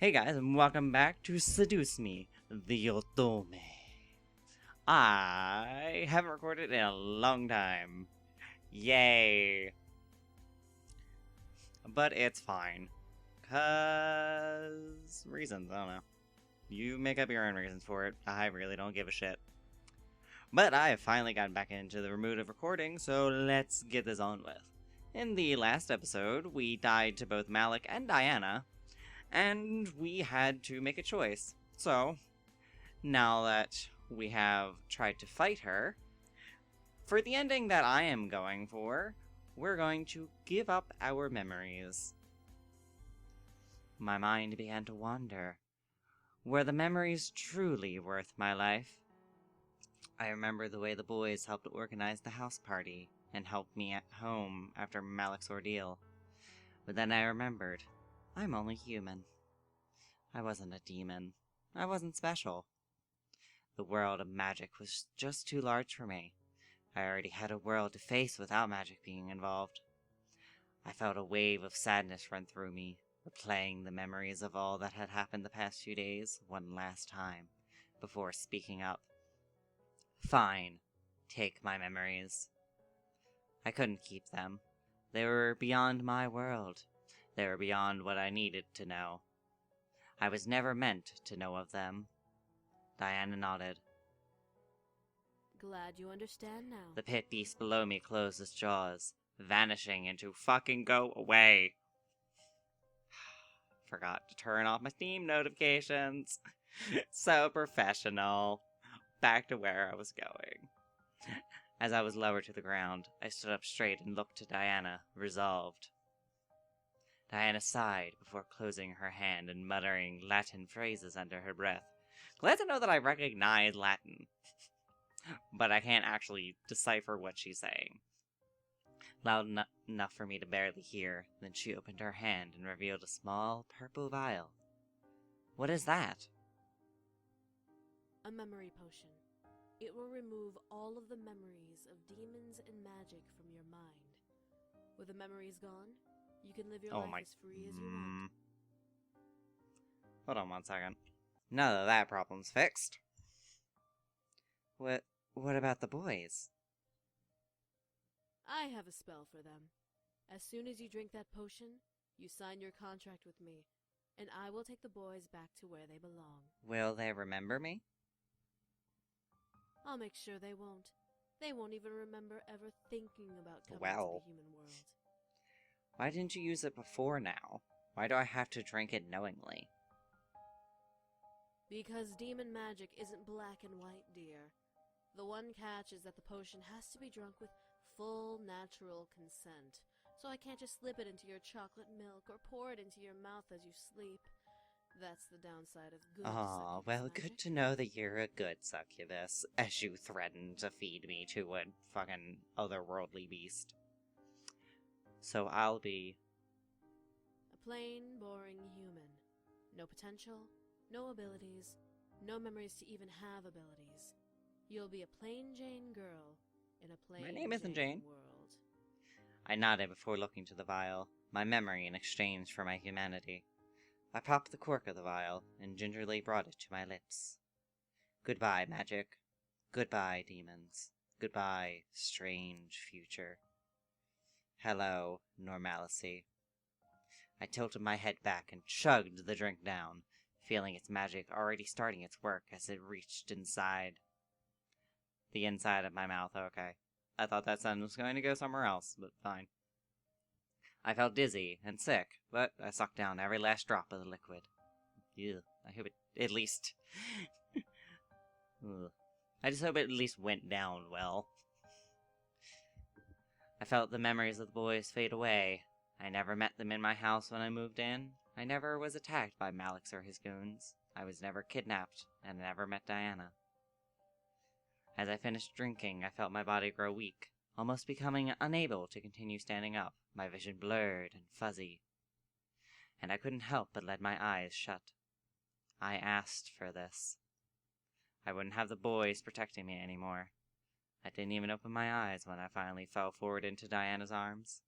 Hey guys, and welcome back to Seduce Me, the Otome. I haven't recorded in a long time. Yay! But it's fine. Cause... reasons, I don't know. You make up your own reasons for it. I really don't give a shit. But I have finally gotten back into the mood of recording, so let's get this on with. In the last episode, we died to both Malik and Diana, and we had to make a choice. So, now that we have tried to fight her, for the ending that I am going for, we're going to give up our memories. My mind began to wander. Were the memories truly worth my life? I remember the way the boys helped organize the house party and helped me at home after Malik's ordeal. But then I remembered, I'm only human. I wasn't a demon. I wasn't special. The world of magic was just too large for me. I already had a world to face without magic being involved. I felt a wave of sadness run through me, replaying the memories of all that had happened the past few days one last time, before speaking up. Fine. Take my memories. I couldn't keep them. They were beyond my world. They were beyond what I needed to know. I was never meant to know of them. Diana nodded. Glad you understand now. The pit beast below me closed its jaws, vanishing into fucking go away. Forgot to turn off my Steam notifications. So professional. Back to where I was going. As I was lowered to the ground, I stood up straight and looked to Diana, resolved. Diana sighed before closing her hand and muttering Latin phrases under her breath. Glad to know that I recognize Latin, but I can't actually decipher what she's saying. Loud enough for me to barely hear, then she opened her hand and revealed a small purple vial. What is that? A memory potion. It will remove all of the memories of demons and magic from your mind. With the memories gone, you can live your life as free as you want. Hold on 1 second. Now that that problem's fixed. What about the boys? I have a spell for them. As soon as you drink that potion, you sign your contract with me, and I will take the boys back to where they belong. Will they remember me? I'll make sure they won't. They won't even remember ever thinking about coming to the human world. Why didn't you use it before now? Why do I have to drink it knowingly? Because demon magic isn't black and white, dear. The one catch is that the potion has to be drunk with full natural consent. So I can't just slip it into your chocolate milk or pour it into your mouth as you sleep. That's the downside of good succubus well, magic. good to know that you're a good succubus, as you threaten to feed me to a fucking otherworldly beast. So I'll be... a plain, boring human. No potential, no abilities, no memories to even have abilities. You'll be a plain Jane girl in a plain My name isn't Jane. world. I nodded before looking to the vial, my memory in exchange for my humanity. I popped the cork of the vial and gingerly brought it to my lips. Goodbye, magic. Goodbye, demons. Goodbye, strange future. Hello, normalcy. I tilted my head back and chugged the drink down, feeling its magic already starting its work as it reached inside. The inside of my mouth, okay. I thought that sentence was going to go somewhere else, but fine. I felt dizzy and sick, but I sucked down every last drop of the liquid. Ew, I hope it at least... I just hope it at least went down well. I felt the memories of the boys fade away. I never met them in my house when I moved in. I never was attacked by Malix or his goons. I was never kidnapped, and never met Diana. As I finished drinking, I felt my body grow weak, almost becoming unable to continue standing up, my vision blurred and fuzzy. And I couldn't help but let my eyes shut. I asked for this. I wouldn't have the boys protecting me anymore. I didn't even open my eyes when I finally fell forward into Diana's arms.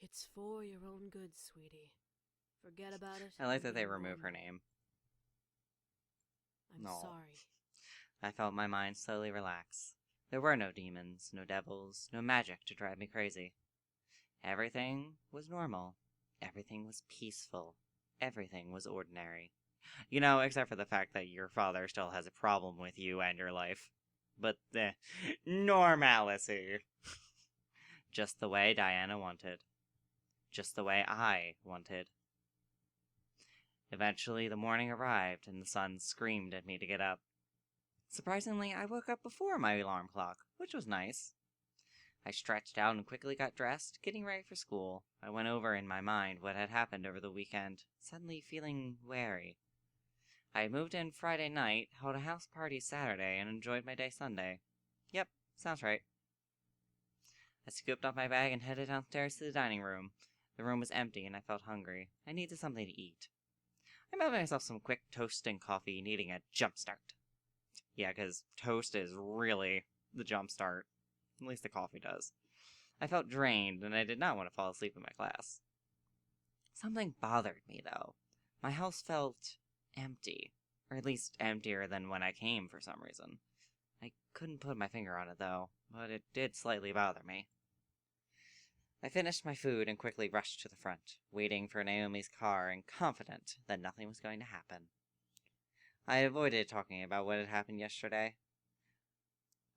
It's for your own good, sweetie. Forget about it. I like and that they be remove her normal. name. I'm No. sorry. I felt my mind slowly relax. There were no demons, no devils, no magic to drive me crazy. Everything was normal. Everything was peaceful. Everything was ordinary. You know, except for the fact that your father still has a problem with you and your life. But, normalcy. Just the way Diana wanted. Just the way I wanted. Eventually, the morning arrived, and the sun screamed at me to get up. Surprisingly, I woke up before my alarm clock, which was nice. I stretched out and quickly got dressed, getting ready for school. I went over in my mind what had happened over the weekend, suddenly feeling wary. I had moved in Friday night, held a house party Saturday, and enjoyed my day Sunday. Yep, sounds right. I scooped up my bag and headed downstairs to the dining room. The room was empty and I felt hungry. I needed something to eat. I made myself some quick toast and coffee, needing a jump start. Yeah, because toast is really the jump start. At least the coffee does. I felt drained, and I did not want to fall asleep in my class. Something bothered me, though. My house felt empty. Or at least emptier than when I came for some reason. I couldn't put my finger on it, though, but it did slightly bother me. I finished my food and quickly rushed to the front, waiting for Naomi's car and confident that nothing was going to happen. I avoided talking about what had happened yesterday.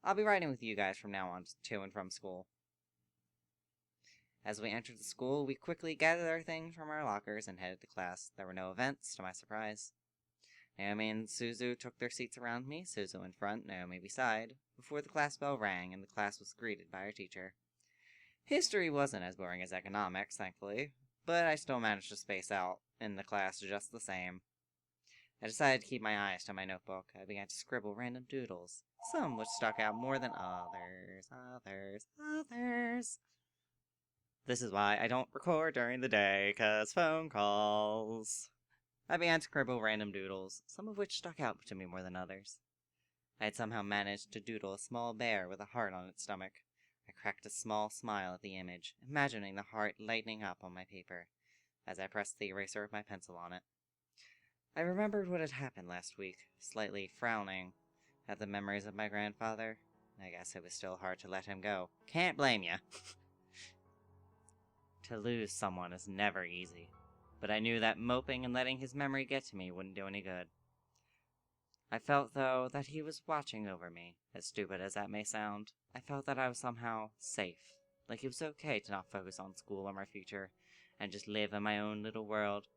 I'll be riding with you guys from now on to and from school. As we entered the school, we quickly gathered our things from our lockers and headed to class. There were no events, to my surprise. Naomi and Suzu took their seats around me, Suzu in front, Naomi beside, before the class bell rang and the class was greeted by our teacher. History wasn't as boring as economics, thankfully, but I still managed to space out in the class just the same. I decided to keep my eyes to my notebook. I began to scribble random doodles, some which stuck out more than others. This is why I don't record during the day, 'cause phone calls. I began to scribble random doodles, some of which stuck out to me more than others. I had somehow managed to doodle a small bear with a heart on its stomach. I cracked a small smile at the image, imagining the heart lighting up on my paper, as I pressed the eraser of my pencil on it. I remembered what had happened last week, slightly frowning at the memories of my grandfather. I guess it was still hard to let him go. Can't blame ya. To lose someone is never easy, but I knew that moping and letting his memory get to me wouldn't do any good. I felt, though, that he was watching over me, as stupid as that may sound. I felt that I was somehow safe, like it was okay to not focus on school or my future, and just live in my own little world.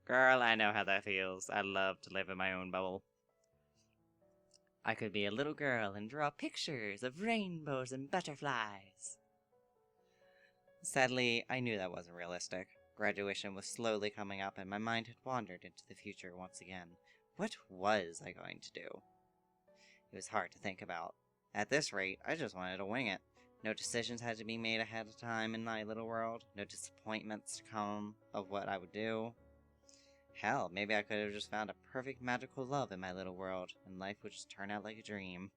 Girl, I know how that feels. I love to live in my own bubble. I could be a little girl and draw pictures of rainbows and butterflies. Sadly, I knew that wasn't realistic. Graduation was slowly coming up and my mind had wandered into the future once again. What was I going to do? It was hard to think about. At this rate, I just wanted to wing it. No decisions had to be made ahead of time in my little world. No disappointments to come of what I would do. Hell, maybe I could have just found a perfect magical love in my little world, and life would just turn out like a dream.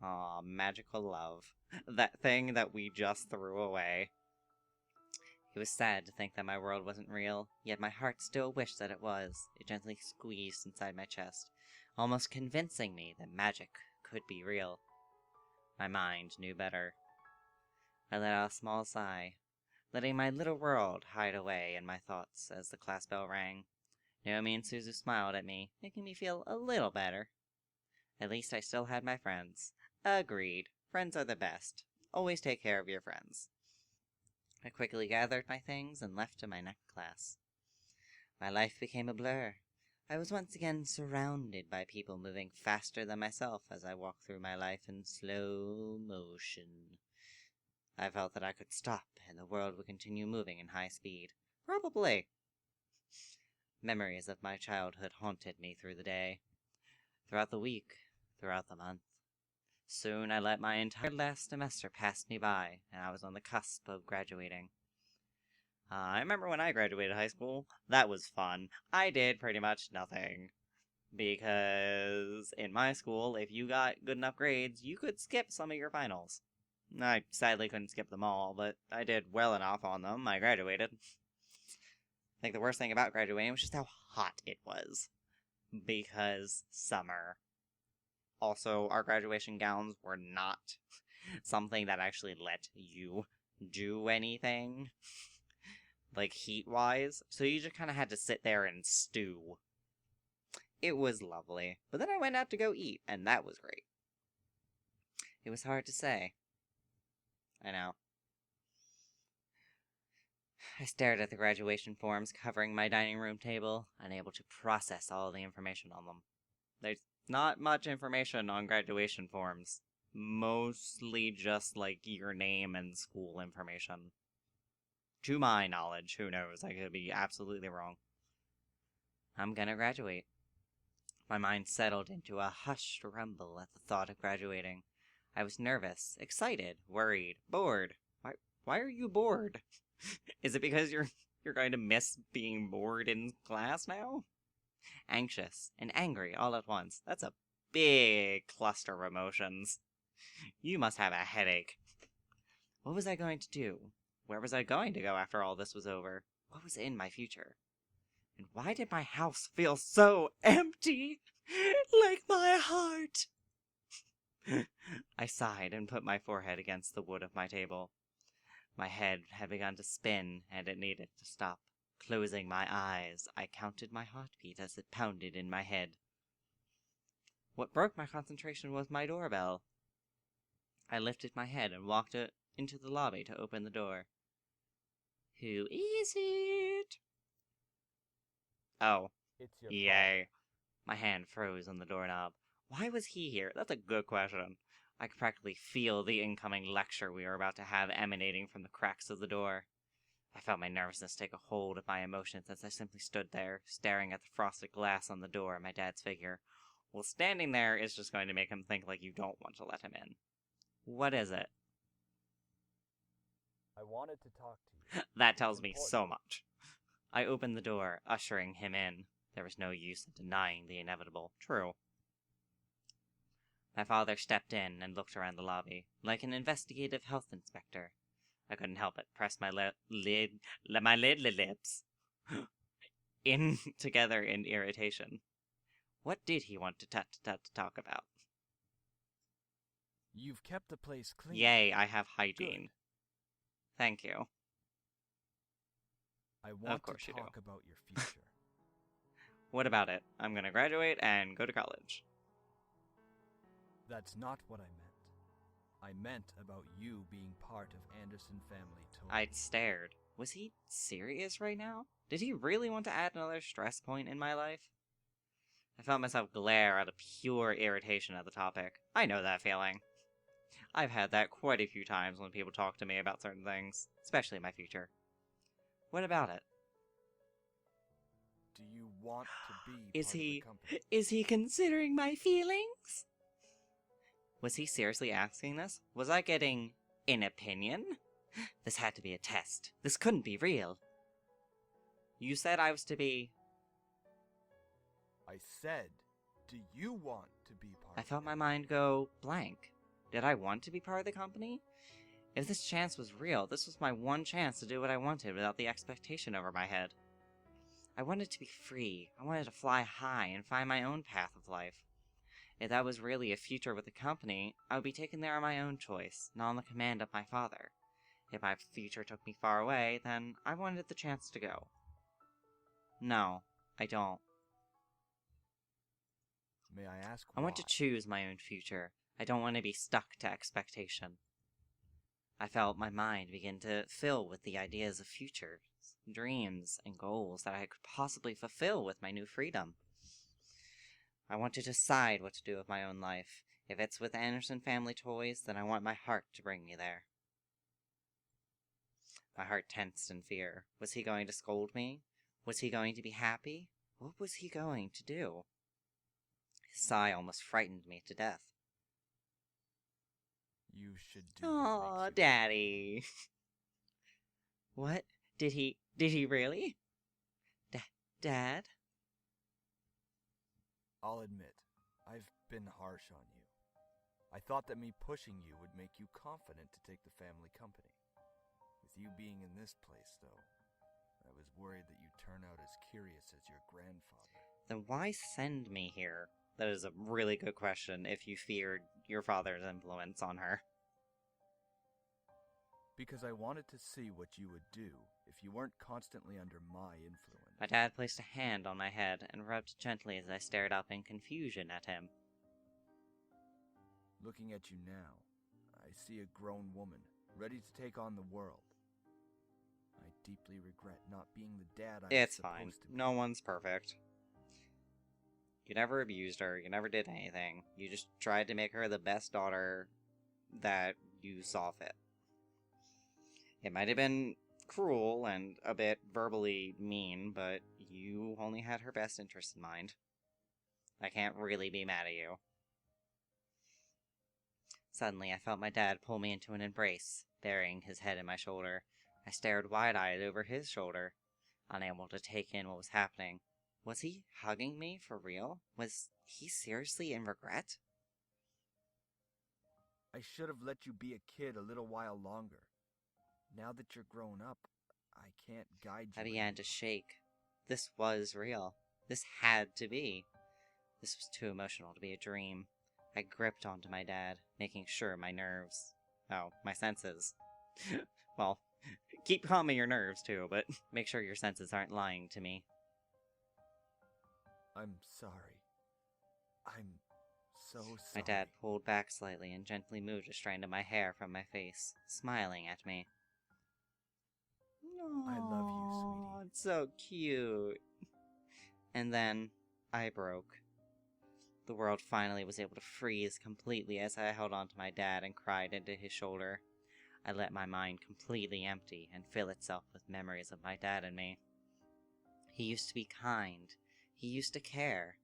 Aw, magical love. That thing that we just threw away. It was sad to think that my world wasn't real, yet my heart still wished that it was. It gently squeezed inside my chest, almost convincing me that magic could be real. My mind knew better. I let out a small sigh, letting my little world hide away in my thoughts as the class bell rang. Naomi and Suzu smiled at me, making me feel a little better. At least I still had my friends. Agreed. Friends are the best. Always take care of your friends. I quickly gathered my things and left to my next class. My life became a blur. I was once again surrounded by people moving faster than myself as I walked through my life in slow motion. I felt that I could stop and the world would continue moving in high speed. Probably. Memories of my childhood haunted me through the day, throughout the week, throughout the month. Soon I let my entire last semester pass me by, and I was on the cusp of graduating. I remember when I graduated high school, that was fun. I did pretty much nothing. Because in my school, if you got good enough grades, you could skip some of your finals. I sadly couldn't skip them all, but I did well enough on them. I graduated. Like, the worst thing about graduating was just how hot it was. Because summer. Also, our graduation gowns were not something that actually let you do anything, like heat-wise. So you just kind of had to sit there and stew. It was lovely. But then I went out to go eat, and that was great. It was hard to say. I know. I stared at the graduation forms covering my dining room table, unable to process all the information on them. There's not much information on graduation forms. Mostly just, like, your name and school information. To my knowledge, who knows? I could be absolutely wrong. I'm gonna graduate. My mind settled into a hushed rumble at the thought of graduating. I was nervous, excited, worried, bored. Why are you bored? Is it because you're going to miss being bored in class now? Anxious and angry all at once. That's a big cluster of emotions. You must have a headache. What was I going to do? Where was I going to go after all this was over? What was in my future? And why did my house feel so empty? Like my heart! I sighed and put my forehead against the wood of my table. My head had begun to spin, and it needed to stop. Closing my eyes, I counted my heartbeat as it pounded in my head. What broke my concentration was my doorbell. I lifted my head and walked into the lobby to open the door. Who is it? Oh, It's your yay. My hand froze on the doorknob. Why was he here? That's a good question. I could practically feel the incoming lecture we were about to have emanating from the cracks of the door. I felt my nervousness take a hold of my emotions as I simply stood there, staring at the frosted glass on the door and my dad's figure. Well, standing there is just going to make him think like you don't want to let him in. What is it? I wanted to talk to you. That tells me so much. I opened the door, ushering him in. There was no use in denying the inevitable. True. My father stepped in and looked around the lobby, like an investigative health inspector. I couldn't help but press my lips in together in irritation. What did he want to talk about? You've kept the place clean. Yay, I have hygiene. Good. Thank you. I want Of course to you do. talk about your future. What about it? I'm gonna graduate and go to college. That's not what I meant. I meant about you being part of Anderson family toys. I stared. Was he serious right now? Did he really want to add another stress point in my life? I felt myself glare out of pure irritation at the topic. I know that feeling. I've had that quite a few times when people talk to me about certain things, especially my future. What about it? Do you want to be part of the company? Is he considering my feelings? Was he seriously asking this? Was I getting an opinion? This had to be a test. This couldn't be real. You said I was to be... I said, do you want to be part I of felt it? my mind go blank. Did I want to be part of the company? If this chance was real, this was my one chance to do what I wanted without the expectation over my head. I wanted to be free. I wanted to fly high and find my own path of life. If that was really a future with the company, I would be taken there on my own choice, not on the command of my father. If my future took me far away, then I wanted the chance to go. No, I don't. May I ask I why? want to choose my own future. I don't want to be stuck to expectation. I felt my mind begin to fill with the ideas of futures, dreams, and goals that I could possibly fulfill with my new freedom. I want to decide what to do with my own life. If it's with Anderson Family Toys, then I want my heart to bring me there. My heart tensed in fear. Was he going to scold me? Was he going to be happy? What was he going to do? His sigh almost frightened me to death. You should do Aw, what makes you Daddy. What? Did he really? Dad? I'll admit, I've been harsh on you. I thought that me pushing you would make you confident to take the family company. With you being in this place, though, I was worried that you'd turn as curious as your grandfather. Then why send me here? That is a really good question if you feared your father's influence on her. Because I wanted to see what you would do if you weren't constantly under my influence. My dad placed a hand on my head and rubbed gently as I stared up in confusion at him. Looking at you now, I see a grown woman, ready to take on the world. I deeply regret not being the dad I was It's supposed fine. to be. No one's perfect. You never abused her. You never did anything. You just tried to make her the best daughter that you saw fit. It might have been cruel and a bit verbally mean, but you only had her best interest in mind. I can't really be mad at you. Suddenly, I felt my dad pull me into an embrace, burying his head in my shoulder. I stared wide-eyed over his shoulder, unable to take in what was happening. Was he hugging me for real? Was he seriously in regret? I should have let you be a kid a little while longer. Now that you're grown up, I can't guide you. I began to shake. This was real. This had to be. This was too emotional to be a dream. I gripped onto my dad, making sure my senses. Well, keep calming your nerves too, but make sure your senses aren't lying to me. I'm sorry. I'm so sorry. My dad pulled back slightly and gently moved a strand of my hair from my face, smiling at me. I love you, sweetie. It's so cute. And then I broke. The world finally was able to freeze completely as I held onto my dad and cried into his shoulder. I let my mind completely empty and fill itself with memories of my dad and me. He used to be kind. He used to care.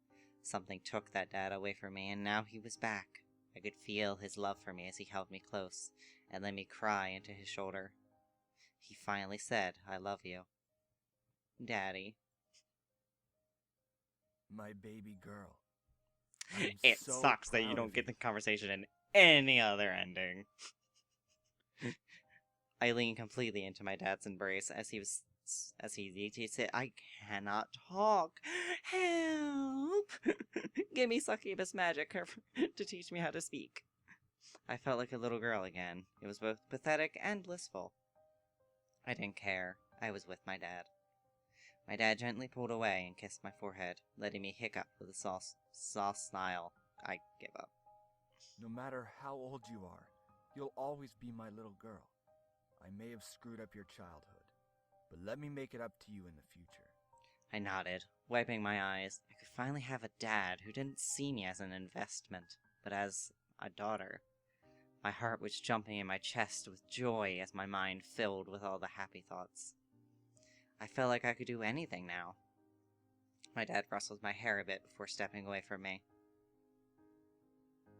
Something took that dad away from me, and now he was back. I could feel his love for me as he held me close and let me cry into his shoulder. He finally said, "I love you, Daddy." My baby girl. It so sucks that you proud don't of get the conversation in any other ending. I leaned completely into my dad's embrace as he said, "I cannot talk. Help! Give me succubus magic to teach me how to speak." I felt like a little girl again. It was both pathetic and blissful. I didn't care. I was with my dad. My dad gently pulled away and kissed my forehead, letting me hiccup with a soft smile. I give up. No matter how old you are, you'll always be my little girl. I may have screwed up your childhood, but let me make it up to you in the future. I nodded, wiping my eyes. I could finally have a dad who didn't see me as an investment, but as a daughter. My heart was jumping in my chest with joy as my mind filled with all the happy thoughts. I felt like I could do anything now. My dad rustled my hair a bit before stepping away from me.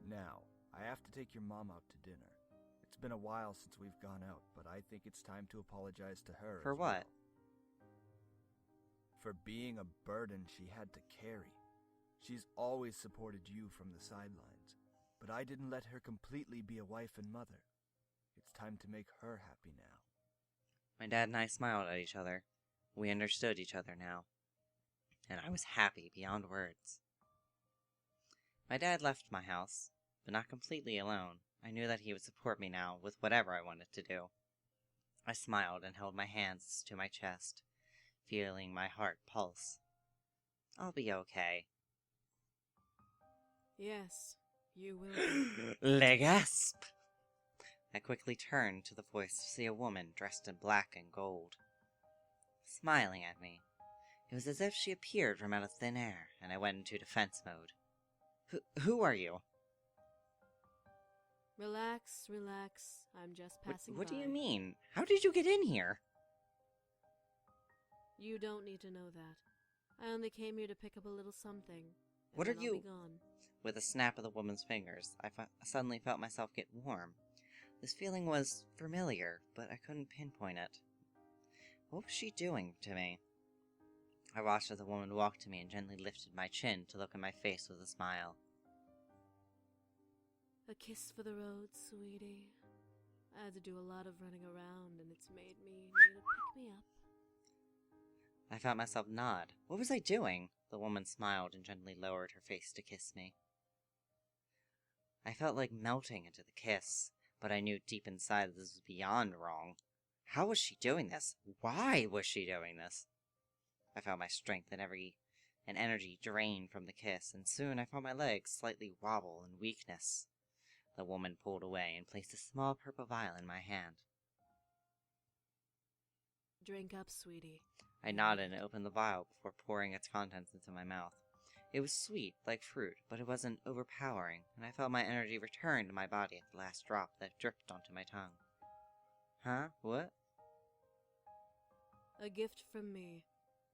Now, I have to take your mom out to dinner. It's been a while since we've gone out, but I think it's time to apologize to her. For as what? well. For being a burden she had to carry. She's always supported you from the sidelines, but I didn't let her completely be a wife and mother. It's time to make her happy now. My dad and I smiled at each other. We understood each other now, and I was happy beyond words. My dad left my house, but not completely alone. I knew that he would support me now with whatever I wanted to do. I smiled and held my hands to my chest, feeling my heart pulse. I'll be okay. Yes, you will be. Le gasp! I quickly turned to the voice to see a woman dressed in black and gold, smiling at me. It was as if she appeared from out of thin air, and I went into defense mode. Who are you? Relax, relax. I'm just passing by. What do you mean? How did you get in here? You don't need to know that. I only came here to pick up a little something. And What are then you- I'll be gone. With a snap of the woman's fingers, I suddenly felt myself get warm. This feeling was familiar, but I couldn't pinpoint it. What was she doing to me? I watched as the woman walked to me and gently lifted my chin to look in my face with a smile. A kiss for the road, sweetie. I had to do a lot of running around, and it's made me need a pick-me-up. I felt myself nod. What was I doing? The woman smiled and gently lowered her face to kiss me. I felt like melting into the kiss, but I knew deep inside that this was beyond wrong. How was she doing this? Why was she doing this? I felt my strength and energy drained from the kiss, and soon I felt my legs slightly wobble in weakness. The woman pulled away and placed a small purple vial in my hand. Drink up, sweetie. I nodded and opened the vial before pouring its contents into my mouth. It was sweet, like fruit, but it wasn't overpowering, and I felt my energy return to my body at the last drop that dripped onto my tongue. Huh? What? A gift from me,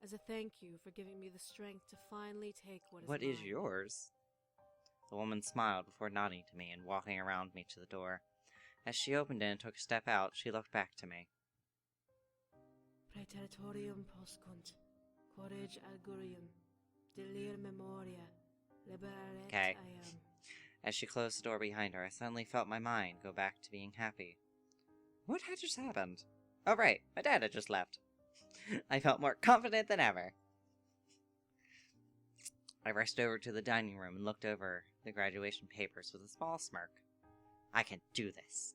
as a thank you for giving me the strength to finally take what is What mine. is yours? The woman smiled before nodding to me and walking around me to the door. As she opened it and took a step out, she looked back to me. Praetorium poscunt, corage augurium, delir memoria, liberare Okay. iam. As she closed the door behind her, I suddenly felt my mind go back to being happy. What had just happened? Oh right, my dad had just left. I felt more confident than ever. I rushed over to the dining room and looked over the graduation papers with a small smirk. I can do this.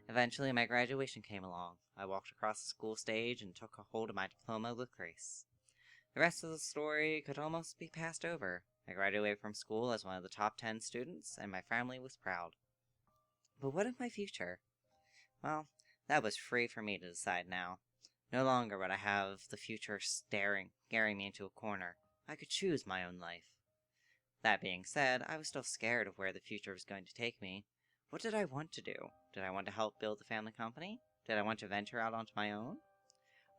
Eventually, my graduation came along. I walked across the school stage and took a hold of my diploma with grace. The rest of the story could almost be passed over. I graduated from school as one of the top 10 students, and my family was proud. But what of my future? Well, that was free for me to decide now. No longer would I have the future staring me into a corner. I could choose my own life. That being said, I was still scared of where the future was going to take me. What did I want to do? Did I want to help build the family company? Did I want to venture out onto my own?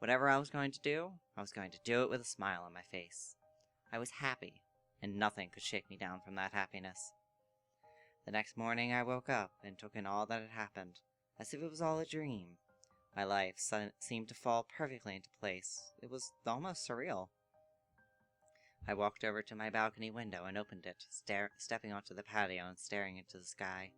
Whatever I was going to do, I was going to do it with a smile on my face. I was happy, and nothing could shake me down from that happiness. The next morning I woke up and took in all that had happened, as if it was all a dream. My life seemed to fall perfectly into place. It was almost surreal. I walked over to my balcony window and opened it, stepping onto the patio and staring into the sky.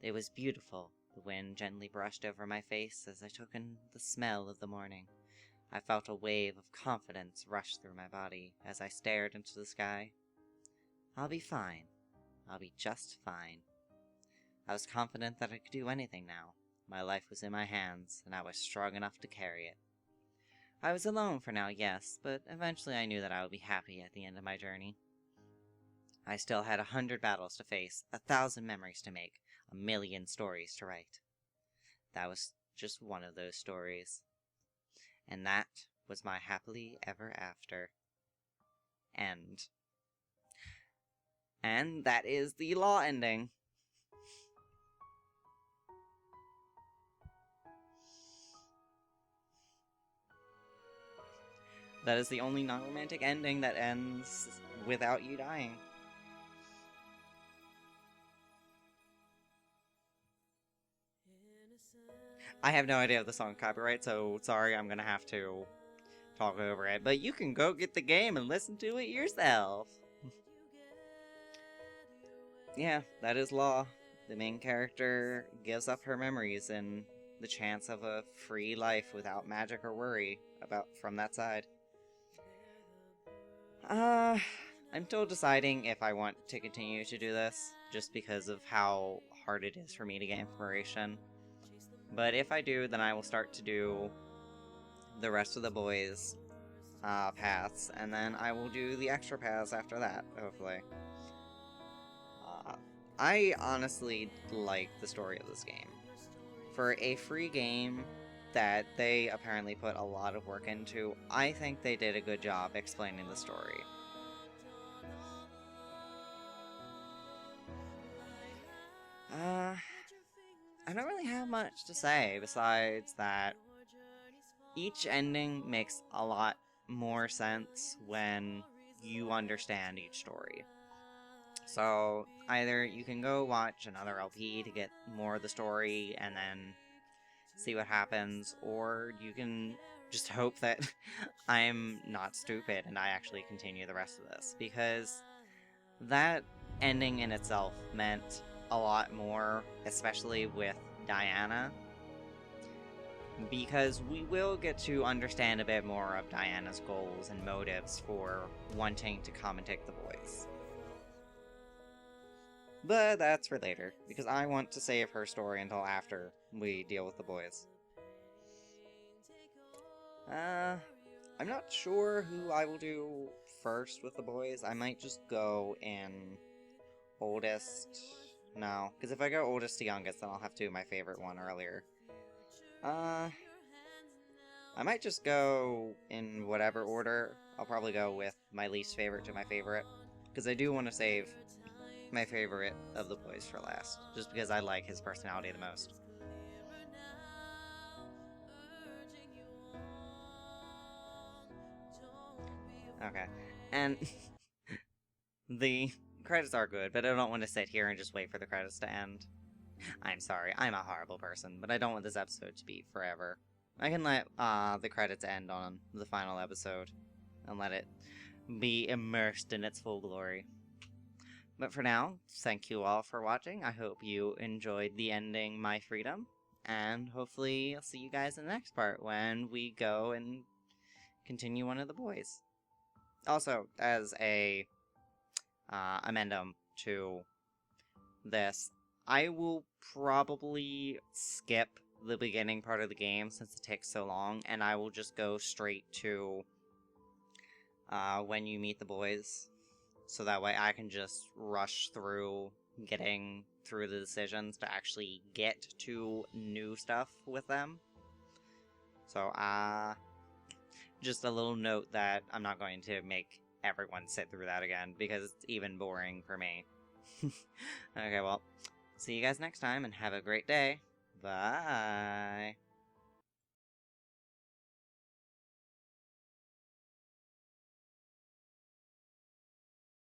It was beautiful. The wind gently brushed over my face as I took in the smell of the morning. I felt a wave of confidence rush through my body as I stared into the sky. I'll be fine. I'll be just fine. I was confident that I could do anything now. My life was in my hands, and I was strong enough to carry it. I was alone for now, yes, but eventually I knew that I would be happy at the end of my journey. I still had 100 battles to face, 1,000 memories to make, 1,000,000 stories to write. That was just one of those stories. And that was my happily ever after. End. And that is the law ending. That is the only non-romantic ending that ends without you dying. I have no idea if the song copyright, so sorry, I'm gonna have to talk over it. But you can go get the game and listen to it yourself. Yeah, that is law. The main character gives up her memories and the chance of a free life without magic or worry from that side. I'm still deciding if I want to continue to do this, just because of how hard it is for me to get inspiration. But if I do, then I will start to do the rest of the boys' paths, and then I will do the extra paths after that, hopefully. I honestly like the story of this game. For a free game that they apparently put a lot of work into, I think they did a good job explaining the story. I don't really have much to say besides that each ending makes a lot more sense when you understand each story. So either you can go watch another LP to get more of the story and then see what happens, or you can just hope that I'm not stupid and I actually continue the rest of this, because that ending in itself meant a lot more, especially with Diana, because we will get to understand a bit more of Diana's goals and motives for wanting to come and take the boys. But that's for later, because I want to save her story until after we deal with the boys. I'm not sure who I will do first with the boys. I might just go in oldest. No, because if I go oldest to youngest, then I'll have to do my favorite one earlier. I might just go in whatever order. I'll probably go with my least favorite to my favorite, because I do want to save my favorite of the boys for last, just because I like his personality the most. Okay, and the credits are good, but I don't want to sit here and just wait for the credits to end. I'm sorry, I'm a horrible person, but I don't want this episode to be forever. I can let the credits end on the final episode, and let it be immersed in its full glory. But for now, thank you all for watching. I hope you enjoyed the ending My Freedom, and hopefully I'll see you guys in the next part when we go and continue one of the boys. Also, as a amendum to this, I will probably skip the beginning part of the game since it takes so long, and I will just go straight to when you meet the boys, so that way I can just rush through getting through the decisions to actually get to new stuff with them. So, just a little note that I'm not going to make everyone sit through that again, because it's even boring for me. Okay, well, see you guys next time, and have a great day. Bye!